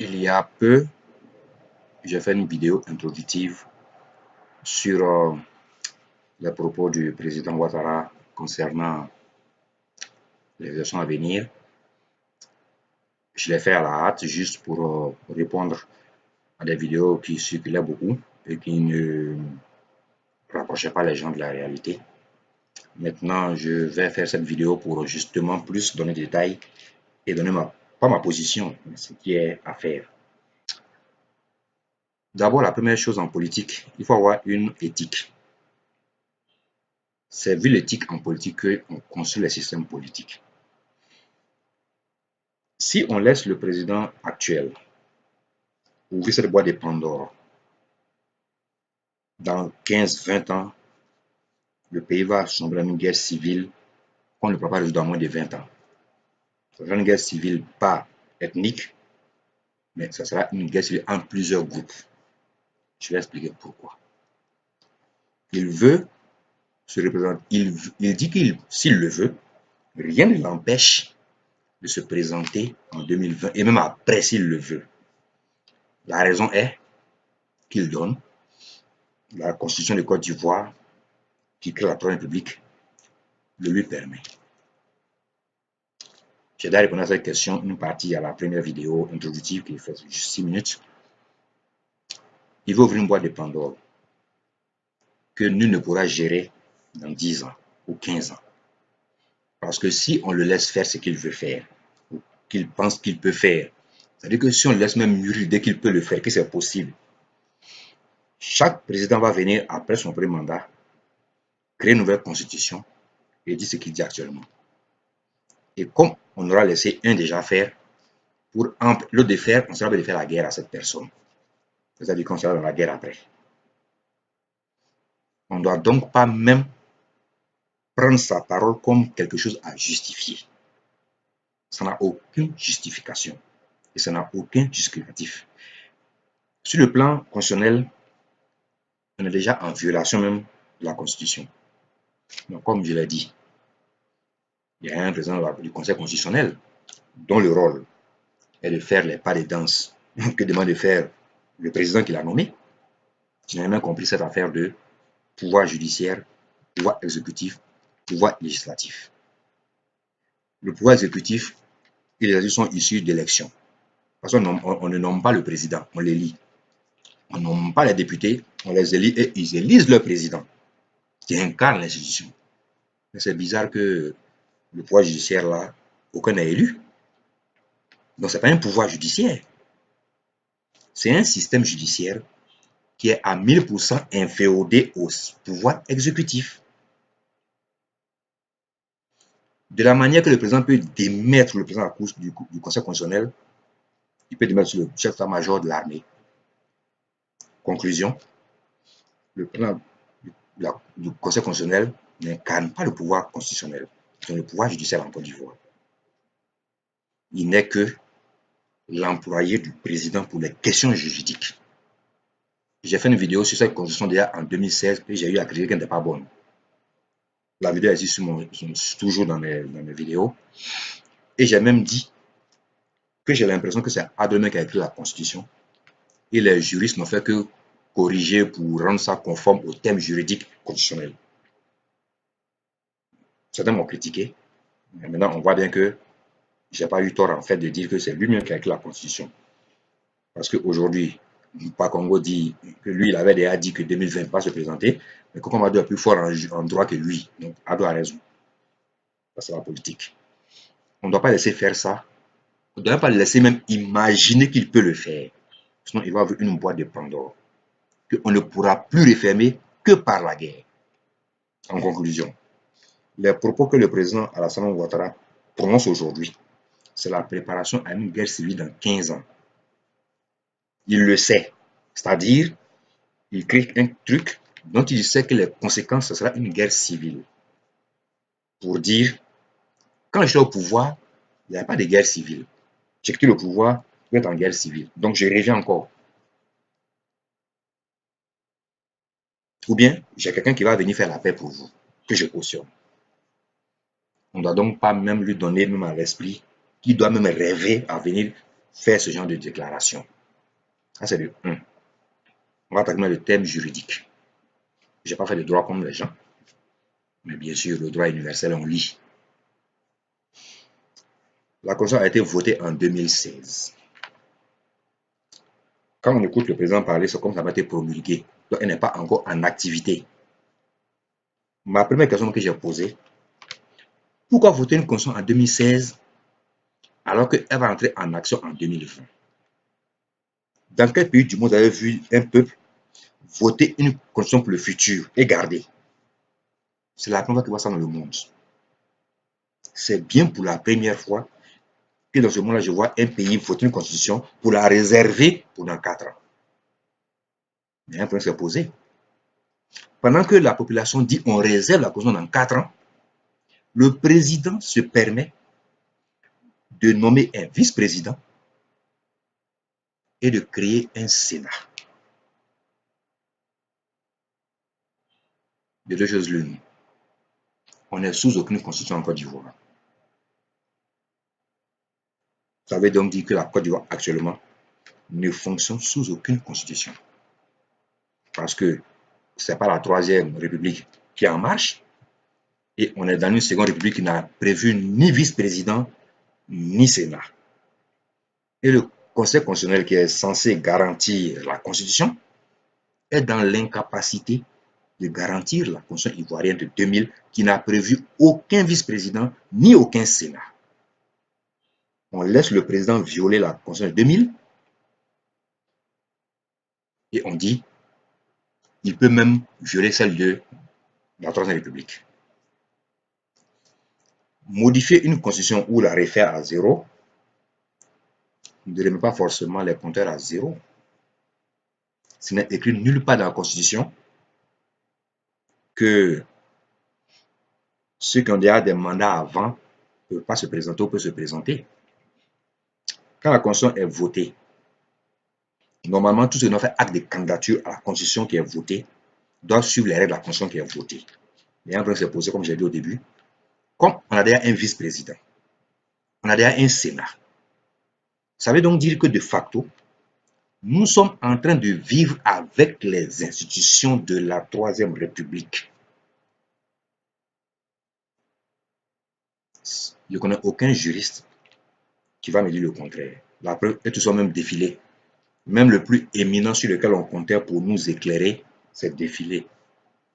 Il y a peu, j'ai fait une vidéo introductive sur les propos du président Ouattara concernant les élections à venir. Je l'ai fait à la hâte juste pour répondre à des vidéos qui circulaient beaucoup et qui ne rapprochaient pas les gens de la réalité. Maintenant, je vais faire cette vidéo pour justement plus donner des détails et donner pas ma position, mais ce qui est à faire. D'abord, la première chose en politique, il faut avoir une éthique. C'est vu l'éthique en politique qu'on construit les systèmes politiques. Si on laisse le président actuel ouvrir cette boîte de Pandore, dans 15-20 ans, le pays va sombrer dans une guerre civile qu'on ne pourra pas résoudre en moins de 20 ans. Ce sera une guerre civile pas ethnique, mais ce sera une guerre civile en plusieurs groupes. Je vais expliquer pourquoi. Il veut se représenter, il dit qu'il, s'il le veut, rien ne l'empêche de se présenter en 2020 et même après s'il le veut. La raison est qu'il donne la constitution de Côte d'Ivoire qui crée la Troisième République le lui permet. J'ai déjà répondu à cette question une partie à la première vidéo introductive qui fait juste 6 minutes. Il veut ouvrir une boîte de Pandore que nul ne pourra gérer dans 10 ans ou 15 ans. Parce que si on le laisse faire ce qu'il veut faire, ou qu'il pense qu'il peut faire, c'est-à-dire que si on le laisse même mûrir dès qu'il peut le faire, que c'est possible, chaque président va venir après son premier mandat, créer une nouvelle constitution et dire ce qu'il dit actuellement. Et comme on aura laissé un déjà faire, pour le défaire, on sera de faire la guerre à cette personne. C'est-à-dire qu'on sera dans la guerre après. On ne doit donc pas même prendre sa parole comme quelque chose à justifier. Ça n'a aucune justification et ça n'a aucun justificatif. Sur le plan constitutionnel, on est déjà en violation même de la Constitution. Donc, comme je l'ai dit, il y a un président du Conseil constitutionnel dont le rôle est de faire les pas de danse que demande de faire le président qui l'a nommé. Je n'ai même compris cette affaire de pouvoir judiciaire, pouvoir exécutif, pouvoir législatif. Le pouvoir exécutif et les législatifs sont issus d'élections. Parce qu'on ne nomme pas le président, on l'élit. On ne nomme pas les députés, on les élit et ils élisent leur président, qui incarne l'institution. Mais c'est bizarre que le pouvoir judiciaire, là, aucun n'est élu. Donc, ce n'est pas un pouvoir judiciaire. C'est un système judiciaire qui est à 1000% inféodé au pouvoir exécutif. De la manière que le président peut démettre le président du Conseil constitutionnel, il peut démettre le chef d'état-major de l'armée. Conclusion, le président du Conseil constitutionnel n'incarne pas le pouvoir constitutionnel, c'est le pouvoir judiciaire en Côte d'Ivoire. Il n'est que l'employé du président pour les questions juridiques. J'ai fait une vidéo sur cette constitution déjà en 2016 et j'ai eu à critiquer qu'elle n'était pas bonne. La vidéo existe toujours dans mes vidéos. Et j'ai même dit que j'ai l'impression que c'est Adonai qui a écrit la constitution et les juristes n'ont fait que corriger pour rendre ça conforme aux thèmes juridiques constitutionnels. Certains m'ont critiqué, mais maintenant on voit bien que je n'ai pas eu tort en fait de dire que c'est lui-même qui a écrit la constitution. Parce qu'aujourd'hui, Pakongo dit que lui, il avait déjà dit que 2020 va se présenter, mais que Kokomado est plus fort en droit que lui. Donc, Ado a raison. Ça, c'est la politique. On ne doit pas laisser faire ça. On ne doit pas le laisser même imaginer qu'il peut le faire. Sinon, il va avoir une boîte de Pandore qu'on ne pourra plus refermer que par la guerre. En conclusion, les propos que le président Alassane Ouattara prononce aujourd'hui, c'est la préparation à une guerre civile dans 15 ans. Il le sait. C'est-à-dire, il crée un truc dont il sait que les conséquences, ce sera une guerre civile. Pour dire, quand je suis au pouvoir, il n'y a pas de guerre civile. J'ai quitté le pouvoir, je vais être en guerre civile. Donc, je reviens encore. Ou bien, j'ai quelqu'un qui va venir faire la paix pour vous, que je cautionne. On ne doit donc pas même lui donner même à l'esprit, qui doit même rêver à venir faire ce genre de déclaration. Ça, c'est le 1. On va attaquer le terme juridique. Je n'ai pas fait de droit comme les gens. Mais bien sûr, le droit universel, on lit. La Constitution a été votée en 2016. Quand on écoute le président parler, c'est comme ça va être promulgué. Donc, elle n'est pas encore en activité. Ma première question que j'ai posée, pourquoi voter une Constitution en 2016 alors qu'elle va entrer en action en 2020? Dans quel pays du monde vous avez vu un peuple voter une Constitution pour le futur et garder? C'est la première fois que je vois ça dans le monde. C'est bien pour la première fois que dans ce monde-là, je vois un pays voter une Constitution pour la réserver pendant 4 ans. Mais un problème s'est posé. Pendant que la population dit on réserve la Constitution dans 4 ans, le président se permet de nommer un vice-président et de créer un Sénat. De deux choses l'une. On n'est sous aucune constitution en Côte d'Ivoire. Ça veut donc dire que la Côte d'Ivoire actuellement ne fonctionne sous aucune constitution. Parce que ce n'est pas la troisième république qui est en marche. Et on est dans une seconde république qui n'a prévu ni vice-président, ni Sénat. Et le Conseil constitutionnel qui est censé garantir la constitution est dans l'incapacité de garantir la constitution ivoirienne de 2000 qui n'a prévu aucun vice-président ni aucun Sénat. On laisse le président violer la constitution de 2000 et on dit il peut même violer celle de la Troisième République. Modifier une constitution ou la refaire à zéro ne remet pas forcément les compteurs à zéro. Ce n'est écrit nulle part dans la Constitution que ceux qui ont déjà des mandats avant ne peuvent pas se présenter ou peuvent se présenter. Quand la Constitution est votée, normalement, tous ceux qui ont fait acte de candidature à la Constitution qui est votée doivent suivre les règles de la Constitution qui est votée. Mais un problème s'est posé, comme j'ai dit au début, comme on a déjà un vice-président, on a déjà un Sénat. Ça veut donc dire que de facto, nous sommes en train de vivre avec les institutions de la Troisième République. Je ne connais aucun juriste qui va me dire le contraire. La preuve est tout ça même défilé. Même le plus éminent sur lequel on comptait pour nous éclairer, c'est défilé.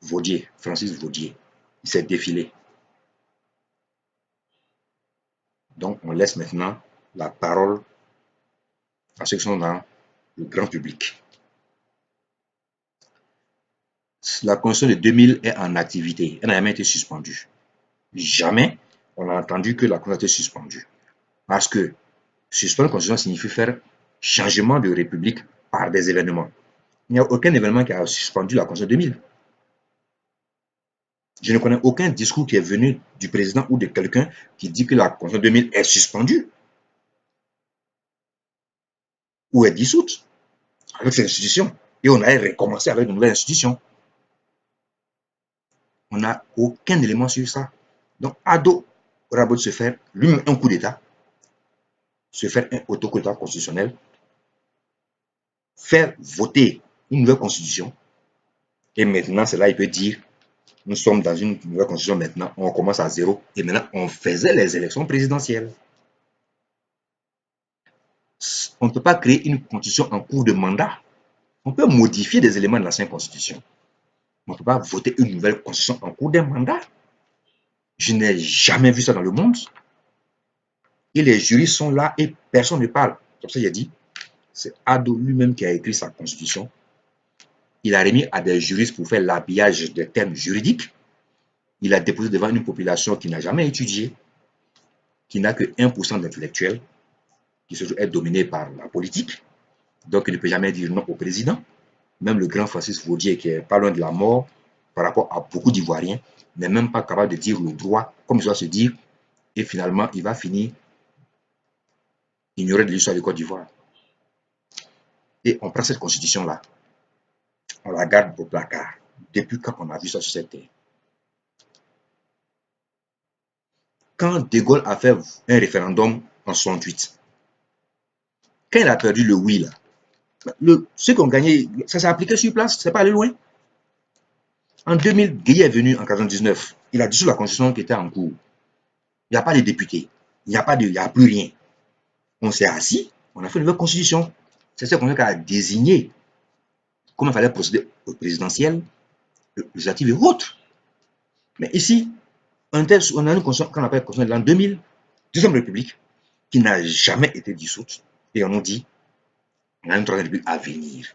Vaudier, Francis Vaudier, il s'est défilé. Donc, on laisse maintenant la parole à ceux qui sont dans le grand public. La Constitution de 2000 est en activité. Elle n'a jamais été suspendue. Jamais on a entendu que la Constitution a été suspendue. Parce que suspendre la Constitution signifie faire changement de république par des événements. Il n'y a aucun événement qui a suspendu la Constitution de 2000. Je ne connais aucun discours qui est venu du président ou de quelqu'un qui dit que la Constitution de 2000 est suspendue ou est dissoute avec ces institutions. Et on a recommencé avec de nouvelles institutions. On n'a aucun élément sur ça. Donc, Ado aura beau se faire lui-même un coup d'État, se faire un autocoup d'État constitutionnel, faire voter une nouvelle constitution, et maintenant, c'est là il peut dire nous sommes dans une nouvelle constitution maintenant, on commence à zéro, et maintenant, on faisait les élections présidentielles. On ne peut pas créer une constitution en cours de mandat. On peut modifier des éléments de l'ancienne constitution. On ne peut pas voter une nouvelle constitution en cours d'un mandat. Je n'ai jamais vu ça dans le monde. Et les juristes sont là et personne ne parle. Comme ça, j'ai dit, c'est Ado lui-même qui a écrit sa constitution. Il a remis à des juristes pour faire l'habillage des termes juridiques. Il a déposé devant une population qui n'a jamais étudié, qui n'a que 1% d'intellectuels, qui se trouve être dominé par la politique. Donc, il ne peut jamais dire non au président. Même le grand Francis Vaudier, qui est pas loin de la mort par rapport à beaucoup d'Ivoiriens, n'est même pas capable de dire le droit comme il doit se dire. Et finalement, il va finir ignoré de l'histoire de Côte d'Ivoire. Et on prend cette constitution-là, on la garde au placard. Depuis quand on a vu ça sur cette terre? Quand De Gaulle a fait un référendum en 68, Quand il a perdu le oui, là, ceux qui ont gagné, ça s'est appliqué sur place, c'est pas allé loin. En 2000, Gueye est venu en 1999. Il a dissous la constitution qui était en cours. Il n'y a pas de députés. Il n'y a, a plus rien. On s'est assis, on a fait une nouvelle constitution. C'est ce qu'on a désigné comment il fallait procéder au présidentiel, législatif et autres. Mais ici, on a une constitution qu'on appelle constitution de l'an 2000, deuxième république, qui n'a jamais été dissoute. Et on nous dit, on a une troisième république à venir.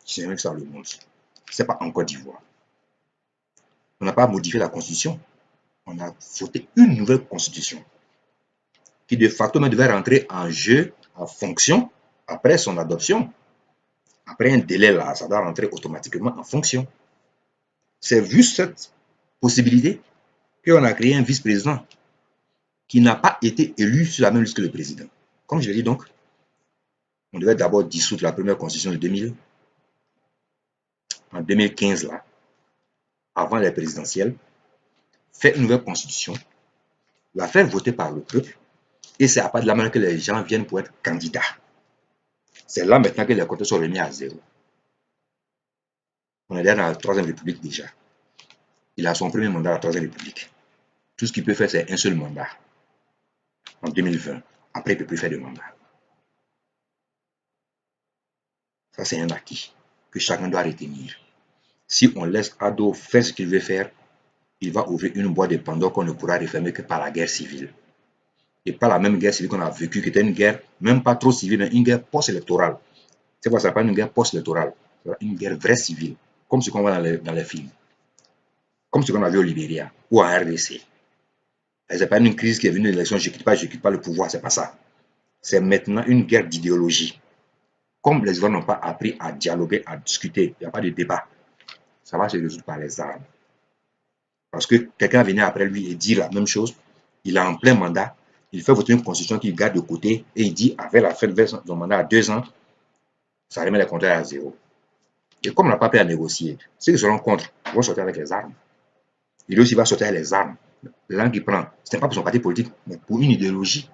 C'est même ça le monde. Ce n'est pas en Côte d'Ivoire. On n'a pas modifié la constitution. On a voté une nouvelle constitution qui de facto devait rentrer en jeu, en fonction, après son adoption. Après un délai là, ça doit rentrer automatiquement en fonction. C'est vu cette possibilité qu'on a créé un vice-président qui n'a pas été élu sur la même liste que le président. Comme je l'ai dit donc, on devait d'abord dissoudre la première constitution de 2000, en 2015 là, avant les présidentielles, faire une nouvelle constitution, la faire voter par le peuple, et c'est à part de la manière que les gens viennent pour être candidats. C'est là maintenant que les comptes sont remis à zéro. On est dans la troisième république déjà. Il a son premier mandat à la troisième république. Tout ce qu'il peut faire, c'est un seul mandat. En 2020. Après, il ne peut plus faire de mandat. Ça, c'est un acquis que chacun doit retenir. Si on laisse Ado faire ce qu'il veut faire, il va ouvrir une boîte de Pandore qu'on ne pourra refermer que par la guerre civile. Et pas la même guerre civile qu'on a vécue, qui était une guerre, même pas trop civile, mais une guerre post-électorale. C'est quoi ça s'appelle une guerre post-électorale? Une guerre vraie civile, comme ce qu'on voit dans les films. Comme ce qu'on a vu au Libéria ou en RDC. Ce n'est pas une crise qui est venue de l'élection, je ne quitte pas le pouvoir, c'est pas ça. C'est maintenant une guerre d'idéologie. Comme les Ivoiriens n'ont pas appris à dialoguer, à discuter, il n'y a pas de débat, ça va se résoudre par les armes. Parce que quelqu'un venait après lui et dit la même chose, il a en plein mandat, il fait voter une constitution qu'il garde de côté et il dit, avec la fin de son mandat à 2 ans, ça remet les compteurs à zéro. Et comme on n'a pas pu à négocier, ceux qui seront contre vont sortir avec les armes. Il aussi va sortir avec les armes. L'angle qu'il prend, ce n'est pas pour son parti politique, mais pour une idéologie.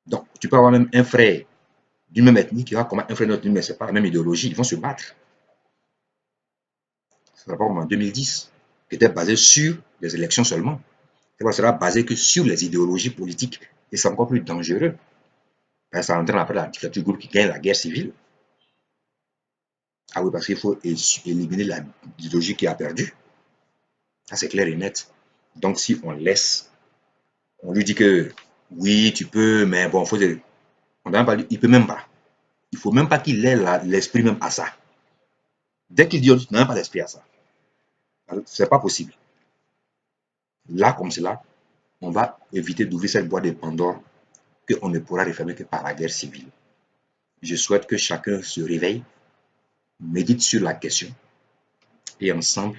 Donc, tu peux avoir même un frère d'une même ethnie qui va combattre un frère d'autre, mais ce n'est pas la même idéologie, ils vont se battre. Ce n'est pas comme en 2010, qui était basé sur les élections seulement. Ça sera basé que sur les idéologies politiques, et c'est encore plus dangereux. Ça entraîne après la dictature groupe qui gagne la guerre civile. Ah oui, parce qu'il faut éliminer l'idéologie qui a perdu. Ça, c'est clair et net. Donc, si on laisse, on lui dit que oui, tu peux, mais bon, il ne peut même pas. Il ne faut même pas qu'il ait l'esprit même à ça. Dès qu'il dit, tu n'as même pas l'esprit à ça. Ce n'est pas possible. Là, comme cela, on va éviter d'ouvrir cette boîte de Pandore qu'on ne pourra refermer que par la guerre civile. Je souhaite que chacun se réveille, médite sur la question et ensemble,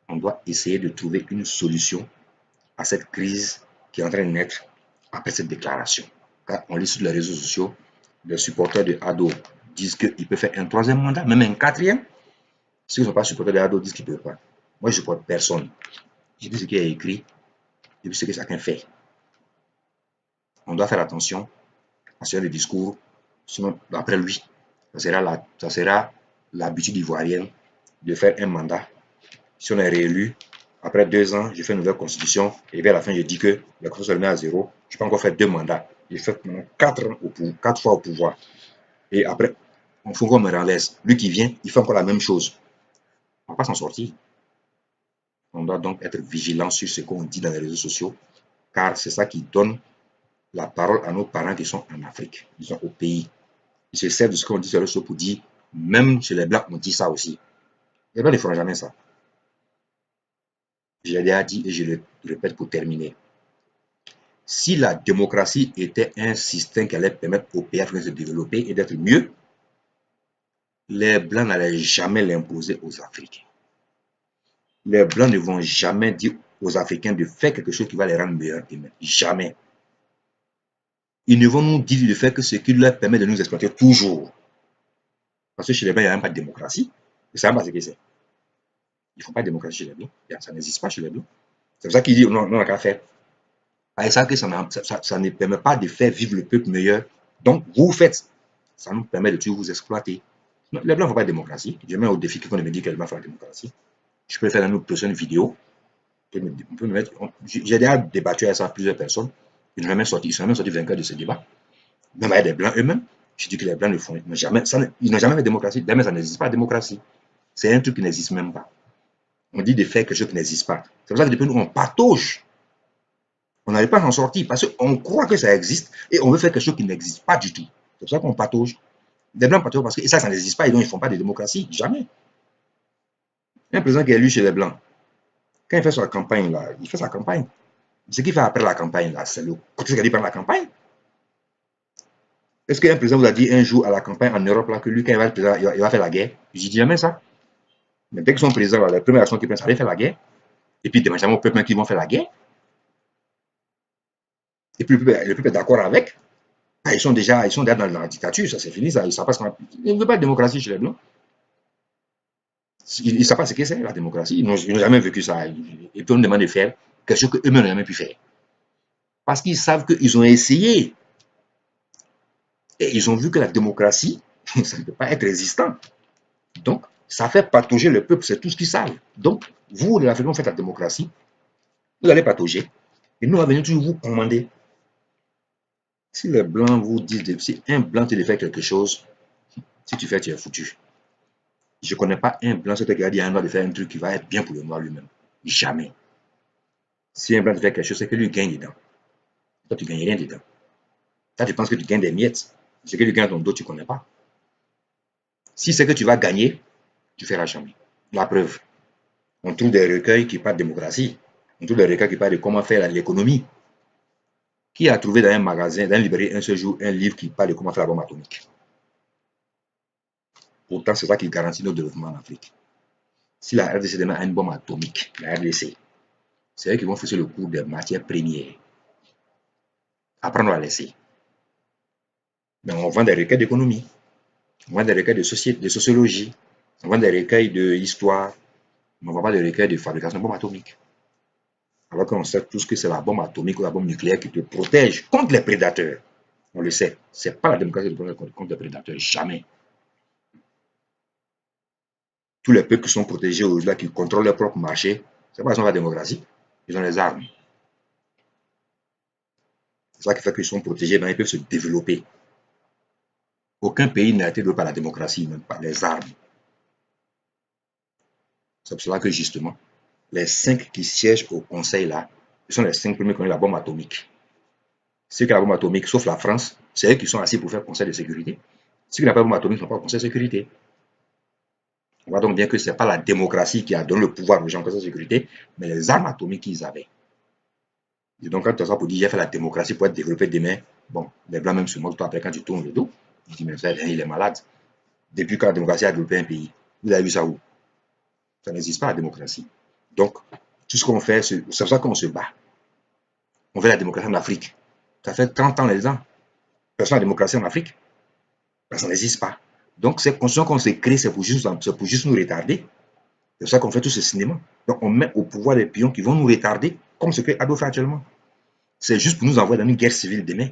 on doit essayer de trouver une solution à cette crise qui est en train de naître après cette déclaration. Car on lit sur les réseaux sociaux, les supporters de Ado disent qu'il peut faire un troisième mandat, même un quatrième. Ceux qui ne sont pas supporters de Ado disent qu'ils ne peuvent pas. Moi, je ne supporte personne. Je dis ce qui est écrit et puis ce que chacun fait. On doit faire attention à ce genre de discours, sinon, après lui, ça sera l'habitude ivoirienne de faire un mandat. Si on est réélu, après 2 ans, je fais une nouvelle constitution et vers la fin, je dis que la constitution se remet à zéro. Je peux encore faire 2 mandats. J'ai fait 4 fois au pouvoir. Et après, on faut qu'on me renverse. Lui qui vient, il fait encore la même chose. On ne va pas s'en sortir. On doit donc être vigilant sur ce qu'on dit dans les réseaux sociaux, car c'est ça qui donne la parole à nos parents qui sont en Afrique, qui sont au pays. Ils se servent de ce qu'on dit sur les réseaux sociaux pour dire, même chez les Blancs, on dit ça aussi. Les Blancs ne feront jamais ça. Je l'ai déjà dit et je le répète pour terminer. Si la démocratie était un système qui allait permettre aux pays africains de se développer et d'être mieux, les Blancs n'allaient jamais l'imposer aux Africains. Les Blancs ne vont jamais dire aux Africains de faire quelque chose qui va les rendre meilleurs eux-mêmes. Jamais. Ils ne vont nous dire de faire que ce qui leur permet de nous exploiter toujours. Parce que chez les Blancs, il n'y a même pas de démocratie. Ils ne savent pas ce que c'est. Ils ne font pas de démocratie chez les Blancs. Ça n'existe pas chez les Blancs. C'est pour ça qu'ils disent non, on n'a qu'à faire. Avec ça, que ça ne permet pas de faire vivre le peuple meilleur Donc, vous faites. Ça nous permet de toujours vous exploiter. Non, les Blancs ne font pas de démocratie. Je mets au défi qu'on me dit que les Blancs font la démocratie. Je peux faire une prochaine vidéo. J'ai déjà débattu avec ça plusieurs personnes. Ils sont même sortis vainqueurs de ce débat. Même avec des Blancs eux-mêmes. Je dis que les Blancs ne font jamais. Ils n'ont jamais fait de démocratie. Même ça n'existe pas, la démocratie. C'est un truc qui n'existe même pas. On dit de faire quelque chose qui n'existe pas. C'est pour ça que depuis nous, on patauge. On n'arrive pas à s'en sortir parce qu'on croit que ça existe et on veut faire quelque chose qui n'existe pas du tout. C'est pour ça qu'on patauge. Des Blancs patauges parce que ça n'existe pas et donc ils ne font pas de démocratie. Jamais. Un président qui est élu chez les Blancs, quand il fait sa campagne, là, il fait sa campagne. Ce qu'il fait après la campagne, là, c'est le côté qu'il dit pendant la campagne. Est-ce qu'un président vous a dit un jour à la campagne en Europe là, que lui, quand il va être président, il va faire la guerre? Je dis jamais ça. Mais dès qu'ils sont présidents, la première action qu'ils prennent, c'est aller faire la guerre. Et puis, demandent jamais au peuple qu'ils vont faire la guerre. Et puis, le peuple est d'accord avec. Ah, ils sont déjà dans la dictature, ça c'est fini, ça, ils ne veulent pas de démocratie chez les Blancs. Ils ne savent pas ce que c'est la démocratie. Ils n'ont jamais vécu ça. Et puis on nous demande de faire quelque chose qu'eux-mêmes n'ont jamais pu faire. Parce qu'ils savent qu'ils ont essayé. Et ils ont vu que la démocratie, ça ne peut pas être résistant. Donc, ça fait patauger le peuple, c'est tout ce qu'ils savent. Donc, vous, les Africains, vous faites la démocratie, vous allez patauger, et nous, on va venir toujours vous commander. Si les Blancs vous disent, si un Blanc te dit de faire quelque chose, si tu fais, tu es foutu. Je ne connais pas un Blanc qui a dit à un Noir de faire un truc qui va être bien pour le Noir lui-même. Jamais. Si un Blanc te fait quelque chose, c'est que lui gagne dedans. Toi, tu ne gagnes rien dedans. Toi, tu penses que tu gagnes des miettes. Ce que tu gagnes dans ton dos, tu ne connais pas. Si c'est que tu vas gagner, tu ne feras jamais. La preuve, on trouve des recueils qui parlent de démocratie. On trouve des recueils qui parlent de comment faire l'économie. Qui a trouvé dans un magasin, dans une librairie, un seul jour, un livre qui parle de comment faire la bombe atomique? Pourtant, c'est ça qui garantit notre développement en Afrique. Si la RDC demain a une bombe atomique, la RDC, c'est eux qui vont faire le cours des matières premières. Apprendre à laisser. Mais on vend des recueils d'économie, on vend des recueils de sociologie, on vend des recueils d'histoire, mais on ne vend pas des recueils de fabrication de bombes atomiques. Alors qu'on sait tous que c'est la bombe atomique ou la bombe nucléaire qui te protège contre les prédateurs. On le sait. Ce n'est pas la démocratie qui te protège contre les prédateurs. Jamais. Tous les peuples qui sont protégés aujourd'hui, qui contrôlent leur propre marché, ce n'est pas la démocratie. Ils ont les armes. C'est ça qui fait qu'ils sont protégés, mais ils peuvent se développer. Aucun pays n'a été développé par la démocratie, même pas les armes. C'est pour cela que justement, les 5 qui siègent au conseil là, ce sont les 5 premiers qui ont eu la bombe atomique. Ceux qui ont la bombe atomique, sauf la France, c'est eux qui sont assis pour faire conseil de sécurité. Ceux qui n'ont pas de bombe atomique ne sont pas au conseil de sécurité. On voit donc bien que ce n'est pas la démocratie qui a donné le pouvoir aux gens au conseil de sécurité, mais les armes atomiques qu'ils avaient. Et donc, quand tu as ça pour dire, j'ai fait la démocratie pour être développée demain, bon, les Blancs même se moquent toi après quand tu tournes le dos. Ils disent, mais frère, il est malade. Depuis quand la démocratie a développé un pays, vous avez vu ça où? Ça n'existe pas la démocratie. Donc, tout ce qu'on fait, c'est pour ça qu'on se bat. On veut la démocratie en Afrique. Ça fait 30 ans les ans. Personne n'a la démocratie en Afrique. Ça n'existe pas. Donc, ces constitutions qu'on s'est créées, c'est pour juste nous retarder. C'est pour ça qu'on fait tout ce cinéma. Donc, on met au pouvoir des pions qui vont nous retarder, comme ce que Ado fait actuellement. C'est juste pour nous envoyer dans une guerre civile demain.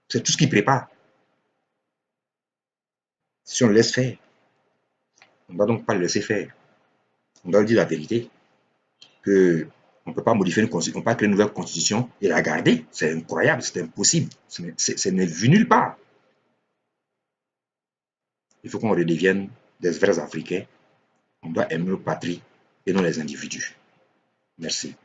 C'est tout ce qu'il prépare. Si on le laisse faire, on ne doit donc pas le laisser faire. On doit lui dire la vérité. Que on ne peut pas modifier une constitution, on ne peut pas créer une nouvelle constitution et la garder. C'est incroyable, c'est impossible. Ce n'est vu nulle part. Il faut qu'on redevienne des vrais Africains. On doit aimer nos patries et non les individus. Merci.